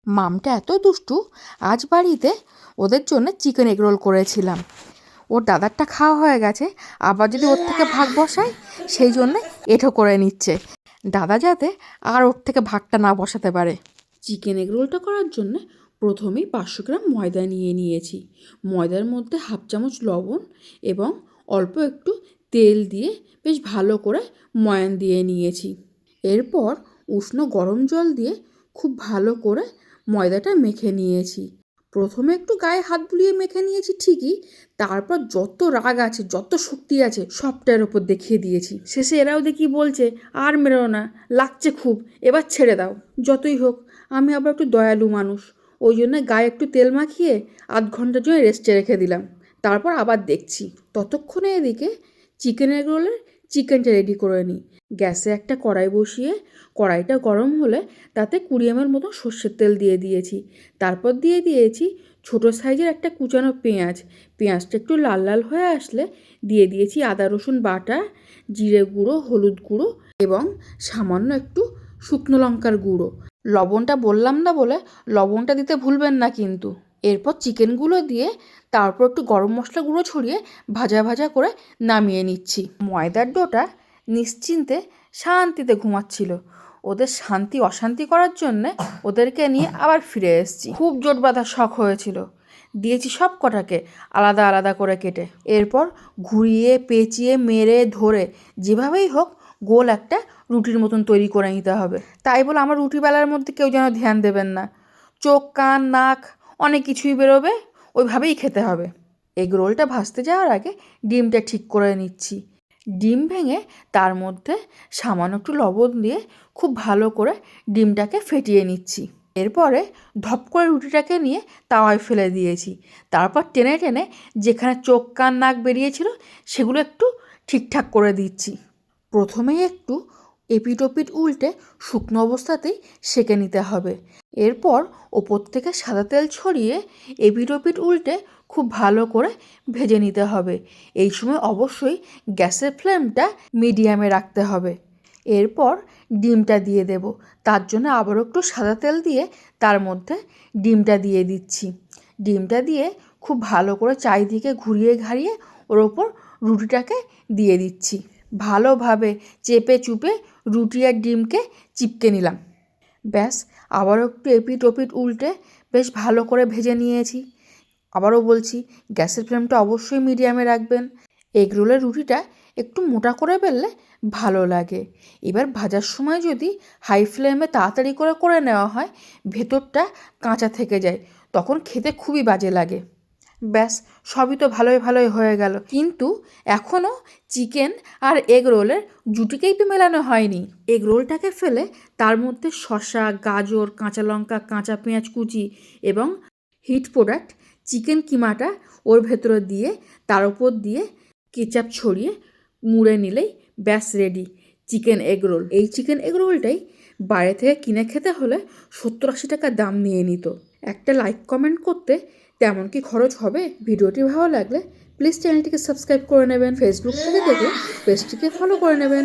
মামটা এত দুষ্টু, আজ বাড়িতে ওদের জন্য চিকেন এগরোল করেছিলাম। ওর দাদারটা খাওয়া হয়ে গেছে, আবার যদি ওর থেকে ভাগ বসায় সেই জন্যে এঁঠো করে নিচ্ছে, দাদা যাতে আর ওর থেকে ভাগটা না বসাতে পারে। চিকেন এগরোলটা করার জন্যে প্রথমেই 500 গ্রাম ময়দা নিয়ে নিয়েছি। ময়দার মধ্যে হাফ চামচ লবণ এবং অল্প একটু তেল দিয়ে বেশ ভালো করে ময়ান দিয়ে নিয়েছি। এরপর উষ্ণ গরম জল দিয়ে খুব ভালো করে ময়দাটা মেখে নিয়েছি। প্রথমে একটু গায়ে হাত বুলিয়ে মেখে নিয়েছি ঠিকই, তারপর যত রাগ আছে, যত শক্তি আছে সবটার ওপর দেখিয়ে দিয়েছি। শেষে এরাও দেখি বলছে, আর মেরো না, লাগছে খুব, এবার ছেড়ে দাও। যতই হোক, আমি আবার একটু দয়ালু মানুষ, ওই জন্য গায়ে একটু তেল মাখিয়ে আধ ঘন্টার জন্য রেস্টে রেখে দিলাম। তারপর আবার দেখছি। ততক্ষণে এদিকে চিকেন এগরোলের চিকেনটা রেডি করে নিই। গ্যাসে একটা কড়াই বসিয়ে কড়াইটা গরম হলে তাতে 20 ml মতো সর্ষের তেল দিয়ে দিয়েছি। তারপর দিয়ে দিয়েছি ছোটো সাইজের একটা কুচানো পেঁয়াজ। পেঁয়াজটা একটু লাল লাল হয়ে আসলে দিয়ে দিয়েছি আদা রসুন বাটা, জিরে গুঁড়ো, হলুদ গুঁড়ো এবং সামান্য একটু শুকনো লঙ্কার গুঁড়ো। লবণটা বললাম না বলে লবণটা দিতে ভুলবেন না কিন্তু। এরপর চিকেনগুলো দিয়ে তারপর একটু গরম মশলা গুঁড়ো ছড়িয়ে ভাজা ভাজা করে নামিয়ে নিচ্ছি। ময়দার ডোটা নিশ্চিন্তে শান্তিতে ঘুমাচ্ছিল। ওদের শান্তি অশান্তি করার জন্যে ওদেরকে নিয়ে আবার ফিরে এসেছি। খুব জোট বাঁধার শখ হয়েছিল, দিয়েছি সব কটাকে আলাদা আলাদা করে কেটে। এরপর ঘুরিয়ে পেঁচিয়ে মেরে ধরে যেভাবেই হোক গোল একটা রুটির মতন তৈরি করে নিতে হবে। তাই বলে আমার রুটি বেলার মধ্যে কেউ যেন ধ্যান দেবেন না, চোখ কান নাক অনেক কিছুই বেরোবে, ওইভাবেই খেতে হবে। এগ রোলটা ভাজতে যাওয়ার আগে ডিমটা ঠিক করে নিচ্ছি। ডিম ভেঙে তার মধ্যে সামান্য একটু লবণ দিয়ে খুব ভালো করে ডিমটাকে ফেটিয়ে নিচ্ছি। এরপরে ধপ করে রুটিটাকে নিয়ে তাওয়ায় ফেলে দিয়েছি। তারপর টেনে টেনে যেখানে চোখ কান নাক বেরিয়েছিল সেগুলো একটু ঠিকঠাক করে দিচ্ছি। প্রথমেই একটু এপিট ওপিট উল্টে শুকনো অবস্থাতেই সেঁকে নিতে হবে। এরপর ওপর থেকে সাদা তেল ছড়িয়ে এপিট ওপিট উল্টে খুব ভালো করে ভেজে নিতে হবে। এই সময় অবশ্যই গ্যাসের ফ্লেমটা মিডিয়ামে রাখতে হবে। এরপর ডিমটা দিয়ে দেব। তার জন্য আবারও একটু সাদা তেল দিয়ে তার মধ্যে ডিমটা দিয়ে দিচ্ছি। ডিমটা দিয়ে খুব ভালো করে চারিদিকে ঘুরিয়ে ঘাড়িয়ে ওর ওপর রুটিটাকে দিয়ে দিচ্ছি। ভালোভাবে চেপে চুপে রুটি আর ডিমকে চিপকে নিলাম। ব্যাস, আবারও একটু এপিট ওপিট উল্টে বেশ ভালো করে ভেজে নিয়েছি। আবারও বলছি, গ্যাসের ফ্লেমটা অবশ্যই মিডিয়ামে রাখবেন। এগ রোলের রুটিটা একটু মোটা করে বেললে ভালো লাগে। এবার ভাজার সময় যদি হাই ফ্লেমে তাড়াতাড়ি করে করে নেওয়া হয়, ভেতরটা কাঁচা থেকে যায়, তখন খেতে খুবই বাজে লাগে। ব্যাস, সবই তো ভালোই ভালোই হয়ে গেল, কিন্তু এখনও চিকেন আর এগ রোলের জুটিকেই তো মেলানো হয়নি। এগ রোলটাকে ফেলে তার মধ্যে শসা, গাজর, কাঁচা লঙ্কা, কাঁচা পেঁয়াজ কুচি এবং হিট প্রোডাক্ট চিকেন কিমাটা ওর ভেতরে দিয়ে তার উপর দিয়ে কেচাপ ছড়িয়ে মুড়ে নিলেই ব্যাস রেডি চিকেন এগ রোল। এই চিকেন এগ রোলটাই বাইরে থেকে কিনে খেতে হলে 70-80 টাকা দাম নিয়ে নিত। একটা লাইক কমেন্ট করতে তেমন কি খরচ হবে? ভিডিওটি ভালো লাগলে প্লিজ চ্যানেলটিকে সাবস্ক্রাইব করে নেবেন। ফেসবুক থেকে দেখে পেজটিকে ফলো করে নেবেন।